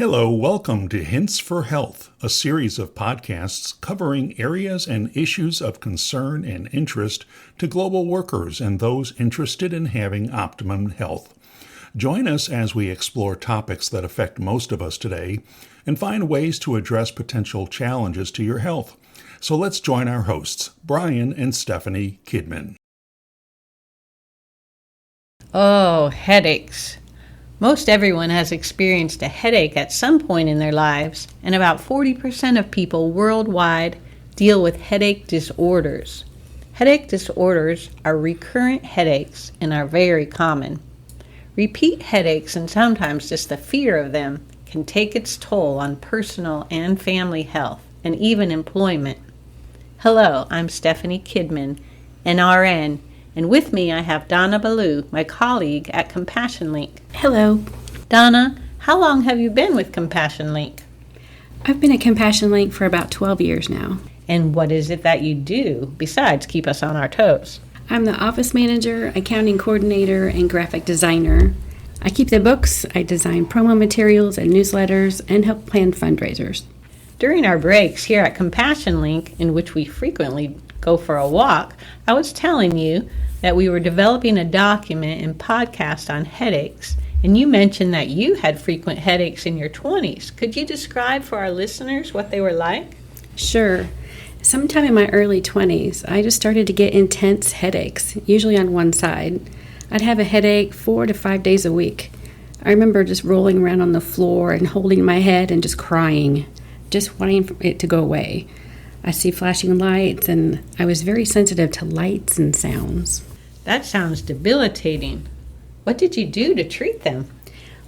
Hello, welcome to Hints for Health, a series of podcasts covering areas and issues of concern and interest to global workers and those interested in having optimum health. Join us as we explore topics that affect most of us today and find ways to address potential challenges to your health. So let's join our hosts, Brian and Stephanie Kidman. Oh, headaches. Most everyone has experienced a headache at some point in their lives, and about 40% of people worldwide deal with headache disorders. Headache disorders are recurrent headaches and are very common. Repeat headaches, and sometimes just the fear of them, can take its toll on personal and family health, and even employment. Hello, I'm Stephanie Kidman, an RN, and with me I have Donna Ballou, my colleague at Compassion Link. Hello. Donna, how long have you been with Compassion Link? I've been at Compassion Link for about 12 years now. And what is it that you do besides keep us on our toes? I'm the office manager, accounting coordinator, and graphic designer. I keep the books, I design promo materials and newsletters, and help plan fundraisers. During our breaks here at Compassion Link, in which we frequently go for a walk, I was telling you that we were developing a document and podcast on headaches, and you mentioned that you had frequent headaches in your 20s. Could you describe for our listeners what they were like? Sure. Sometime in my early 20s, I just started to get intense headaches, usually on one side. I'd have a headache 4 to 5 days a week. I remember just rolling around on the floor and holding my head and just crying, just wanting for it to go away. I see flashing lights, and I was very sensitive to lights and sounds. That sounds debilitating. What did you do to treat them?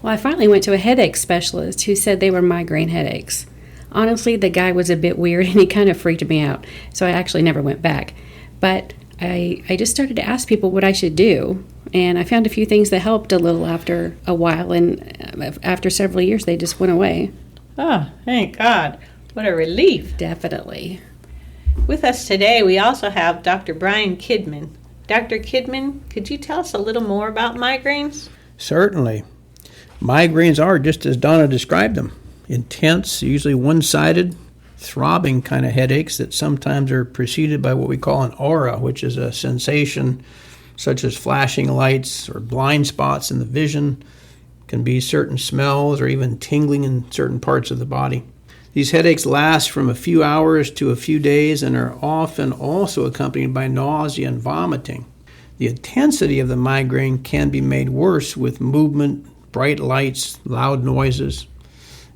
Well, I finally went to a headache specialist who said they were migraine headaches. Honestly, the guy was a bit weird, and he kind of freaked me out, so I actually never went back. But I just started to ask people what I should do, and I found a few things that helped a little after a while, and after several years, they just went away. Oh, thank God. What a relief. Definitely. With us today, we also have Dr. Brian Kidman. Dr. Kidman, could you tell us a little more about migraines? Certainly. Migraines are just as Donna described them. Intense, usually one-sided, throbbing kind of headaches that sometimes are preceded by what we call an aura, which is a sensation such as flashing lights or blind spots in the vision. Can be certain smells or even tingling in certain parts of the body. These headaches last from a few hours to a few days and are often also accompanied by nausea and vomiting. The intensity of the migraine can be made worse with movement, bright lights, loud noises.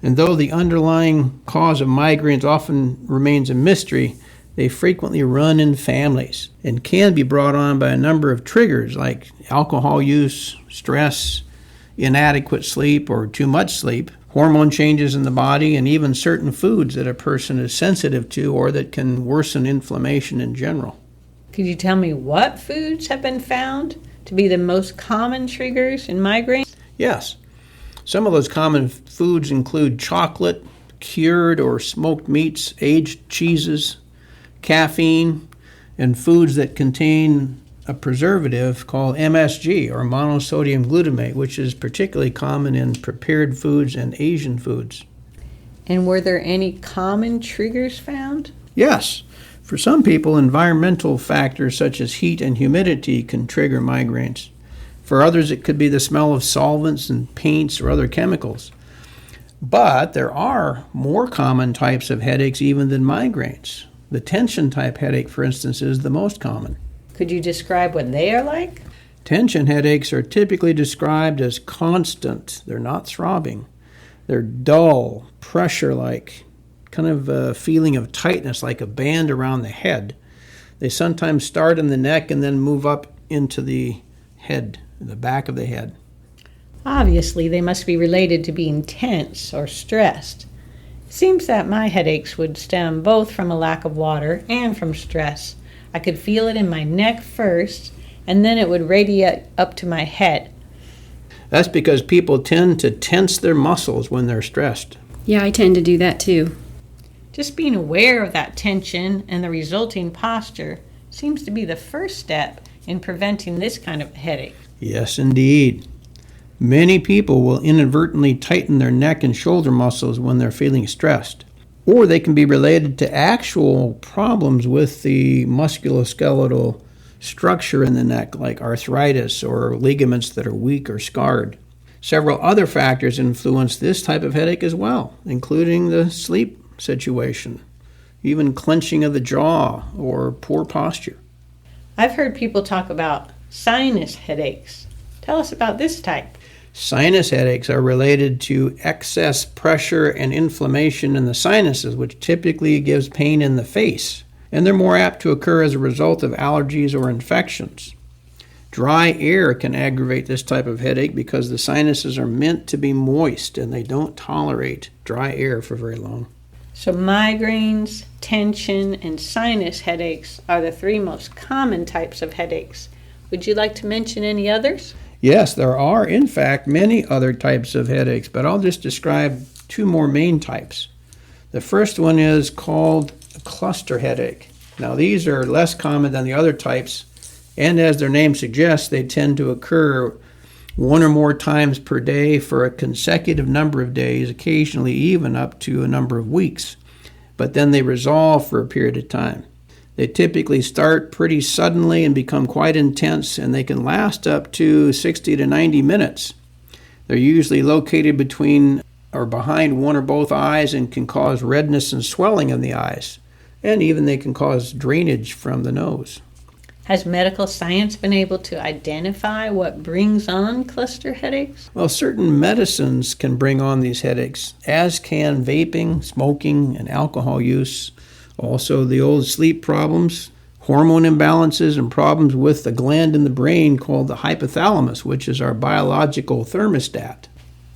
And though the underlying cause of migraines often remains a mystery, they frequently run in families and can be brought on by a number of triggers like alcohol use, stress, inadequate sleep or too much sleep, hormone changes in the body, and even certain foods that a person is sensitive to or that can worsen inflammation in general. Could you tell me what foods have been found to be the most common triggers in migraines? Yes. Some of those common foods include chocolate, cured or smoked meats, aged cheeses, caffeine, and foods that contain a preservative called MSG, or monosodium glutamate, which is particularly common in prepared foods and Asian foods. And were there any common triggers found? Yes. For some people, environmental factors such as heat and humidity can trigger migraines. For others, it could be the smell of solvents and paints or other chemicals. But there are more common types of headaches even than migraines. The tension type headache, for instance, is the most common. Could you describe what they are like? Tension headaches are typically described as constant. They're not throbbing. They're dull, pressure-like, kind of a feeling of tightness like a band around the head. They sometimes start in the neck and then move up into the head, the back of the head. Obviously, they must be related to being tense or stressed. It seems that my headaches would stem both from a lack of water and from stress. I could feel it in my neck first, and then it would radiate up to my head. That's because people tend to tense their muscles when they're stressed. Yeah, I tend to do that too. Just being aware of that tension and the resulting posture seems to be the first step in preventing this kind of headache. Yes, indeed. Many people will inadvertently tighten their neck and shoulder muscles when they're feeling stressed, or they can be related to actual problems with the musculoskeletal structure in the neck, like arthritis or ligaments that are weak or scarred. Several other factors influence this type of headache as well, including the sleep situation, even clenching of the jaw or poor posture. I've heard people talk about sinus headaches. Tell us about this type. Sinus headaches are related to excess pressure and inflammation in the sinuses, which typically gives pain in the face, and they're more apt to occur as a result of allergies or infections. Dry air can aggravate this type of headache because the sinuses are meant to be moist and they don't tolerate dry air for very long. So migraines, tension, and sinus headaches are the three most common types of headaches. Would you like to mention any others? Yes, there are, in fact, many other types of headaches, but I'll just describe two more main types. The first one is called a cluster headache. Now, these are less common than the other types, and as their name suggests, they tend to occur one or more times per day for a consecutive number of days, occasionally even up to a number of weeks, but then they resolve for a period of time. They typically start pretty suddenly and become quite intense, and they can last up to 60 to 90 minutes. They're usually located between or behind one or both eyes and can cause redness and swelling in the eyes, and even they can cause drainage from the nose. Has medical science been able to identify what brings on cluster headaches? Well, certain medicines can bring on these headaches, as can vaping, smoking, and alcohol use. Also, the old sleep problems, hormone imbalances, and problems with the gland in the brain called the hypothalamus, which is our biological thermostat.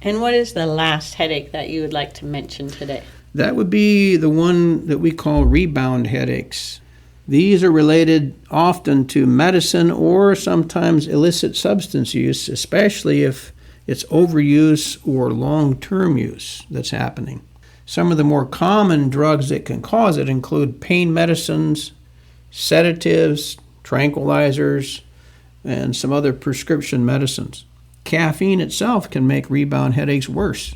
And what is the last headache that you would like to mention today? That would be the one that we call rebound headaches. These are related often to medicine or sometimes illicit substance use, especially if it's overuse or long-term use that's happening. Some of the more common drugs that can cause it include pain medicines, sedatives, tranquilizers, and some other prescription medicines. Caffeine itself can make rebound headaches worse.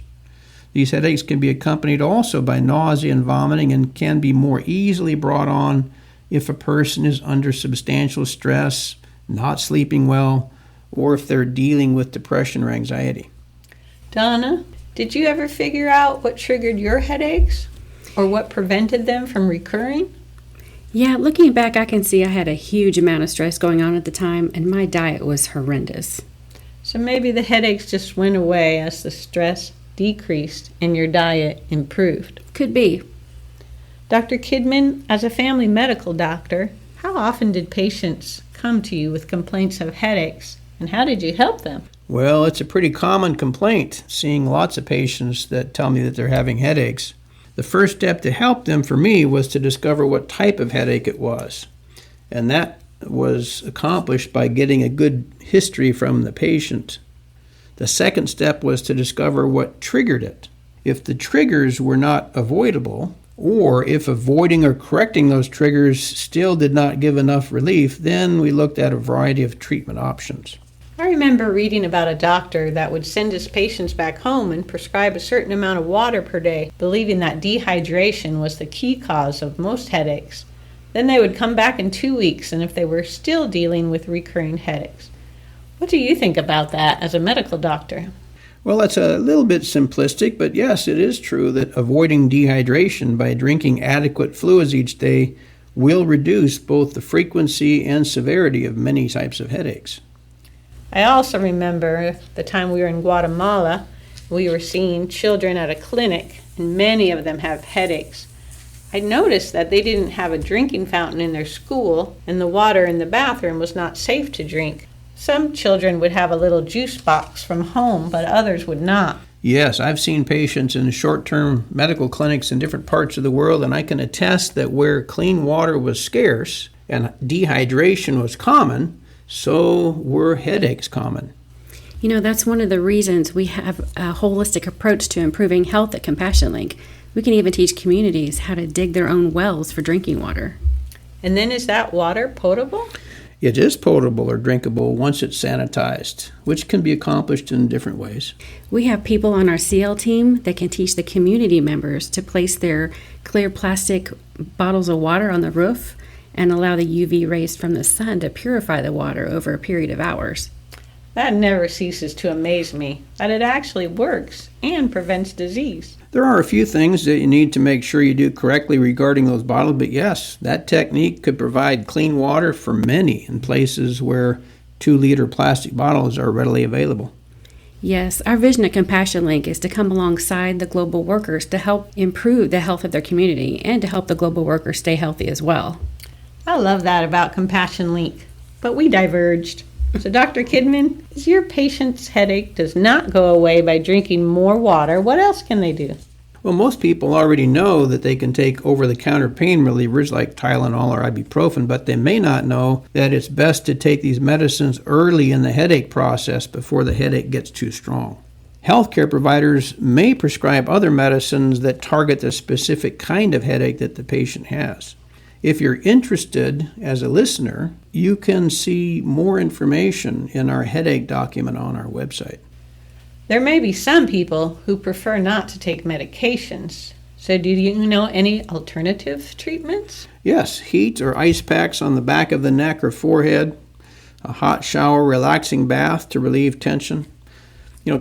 These headaches can be accompanied also by nausea and vomiting and can be more easily brought on if a person is under substantial stress, not sleeping well, or if they're dealing with depression or anxiety. Donna, did you ever figure out what triggered your headaches or what prevented them from recurring? Yeah, looking back, I can see I had a huge amount of stress going on at the time, and my diet was horrendous. So maybe the headaches just went away as the stress decreased and your diet improved. Could be. Dr. Kidman, as a family medical doctor, how often did patients come to you with complaints of headaches, and how did you help them? Well, it's a pretty common complaint, seeing lots of patients that tell me that they're having headaches. The first step to help them for me was to discover what type of headache it was. And that was accomplished by getting a good history from the patient. The second step was to discover what triggered it. If the triggers were not avoidable, or if avoiding or correcting those triggers still did not give enough relief, then we looked at a variety of treatment options. I remember reading about a doctor that would send his patients back home and prescribe a certain amount of water per day, believing that dehydration was the key cause of most headaches. Then they would come back in 2 weeks, and if they were still dealing with recurring headaches. What do you think about that as a medical doctor? Well, that's a little bit simplistic, but yes, it is true that avoiding dehydration by drinking adequate fluids each day will reduce both the frequency and severity of many types of headaches. I also remember the time we were in Guatemala, we were seeing children at a clinic, and many of them have headaches. I noticed that they didn't have a drinking fountain in their school, and the water in the bathroom was not safe to drink. Some children would have a little juice box from home, but others would not. Yes, I've seen patients in short-term medical clinics in different parts of the world, and I can attest that where clean water was scarce and dehydration was common, so were headaches common. You know, that's one of the reasons we have a holistic approach to improving health at Compassion Link. We can even teach communities how to dig their own wells for drinking water. And then is that water potable? It is potable or drinkable once it's sanitized, which can be accomplished in different ways. We have people on our CL team that can teach the community members to place their clear plastic bottles of water on the roof and allow the UV rays from the sun to purify the water over a period of hours. That never ceases to amaze me, that it actually works and prevents disease. There are a few things that you need to make sure you do correctly regarding those bottles, but yes, that technique could provide clean water for many in places where 2-liter plastic bottles are readily available. Yes, our vision at Compassion Link is to come alongside the global workers to help improve the health of their community and to help the global workers stay healthy as well. I love that about Compassion Link, but we diverged. So Dr. Kidman, if your patient's headache does not go away by drinking more water, what else can they do? Well, most people already know that they can take over-the-counter pain relievers like Tylenol or ibuprofen, but they may not know that it's best to take these medicines early in the headache process before the headache gets too strong. Healthcare providers may prescribe other medicines that target the specific kind of headache that the patient has. If you're interested as a listener, you can see more information in our headache document on our website. There may be some people who prefer not to take medications. So do you know any alternative treatments? Yes, heat or ice packs on the back of the neck or forehead, a hot shower, relaxing bath to relieve tension.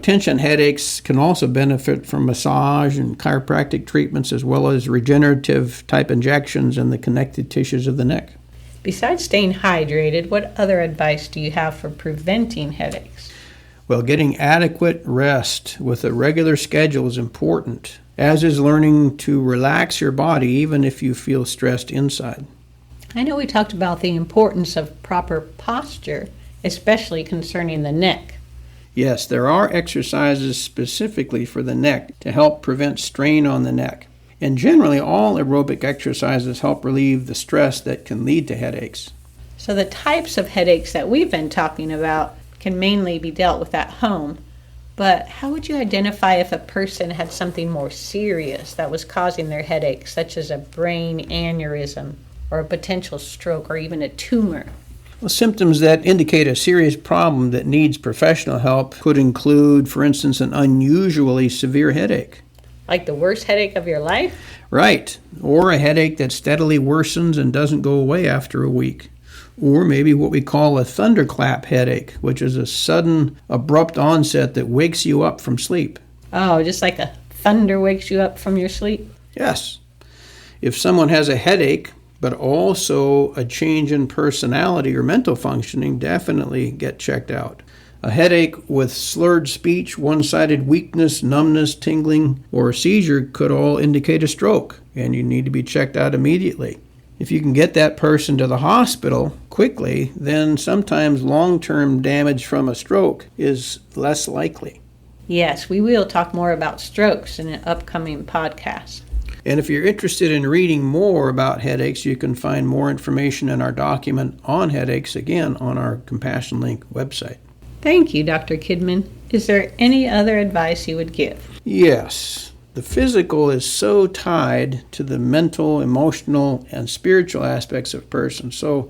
Tension headaches can also benefit from massage and chiropractic treatments as well as regenerative type injections in the connective tissues of the neck. Besides staying hydrated, what other advice do you have for preventing headaches? Well, getting adequate rest with a regular schedule is important, as is learning to relax your body even if you feel stressed inside. I know we talked about the importance of proper posture, especially concerning the neck. Yes, there are exercises specifically for the neck to help prevent strain on the neck. And generally, all aerobic exercises help relieve the stress that can lead to headaches. So the types of headaches that we've been talking about can mainly be dealt with at home. But how would you identify if a person had something more serious that was causing their headache, such as a brain aneurysm or a potential stroke or even a tumor? Well, symptoms that indicate a serious problem that needs professional help could include, for instance, an unusually severe headache. Like the worst headache of your life? Right. Or a headache that steadily worsens and doesn't go away after a week. Or maybe what we call a thunderclap headache, which is a sudden, abrupt onset that wakes you up from sleep. Oh, just like a thunder wakes you up from your sleep? Yes. If someone has a headache, but also a change in personality or mental functioning, definitely get checked out. A headache with slurred speech, one-sided weakness, numbness, tingling, or a seizure could all indicate a stroke, and you need to be checked out immediately. If you can get that person to the hospital quickly, then sometimes long-term damage from a stroke is less likely. Yes, we will talk more about strokes in an upcoming podcast. And if you're interested in reading more about headaches, you can find more information in our document on headaches, again, on our Compassion Link website. Thank you, Dr. Kidman. Is there any other advice you would give? Yes. The physical is so tied to the mental, emotional, and spiritual aspects of a person. So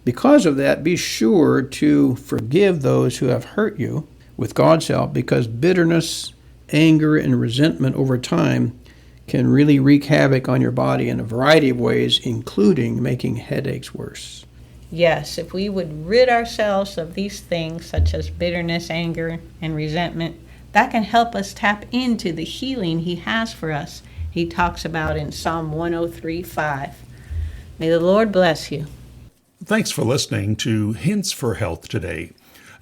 because of that, be sure to forgive those who have hurt you with God's help, because bitterness, anger, and resentment over time can really wreak havoc on your body in a variety of ways, including making headaches worse. Yes, if we would rid ourselves of these things such as bitterness, anger, and resentment, that can help us tap into the healing He has for us. He talks about in Psalm 103:5. May the Lord bless you. Thanks for listening to Hints for Health today.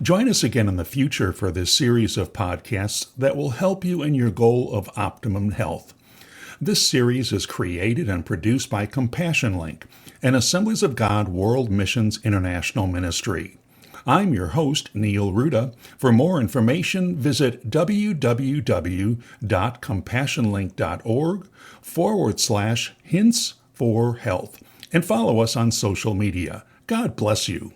Join us again in the future for this series of podcasts that will help you in your goal of optimum health. This series is created and produced by Compassion Link, an Assemblies of God World Missions International ministry. I'm your host, Neil Ruda. For more information, visit www.compassionlink.org/hints for health and follow us on social media. God bless you.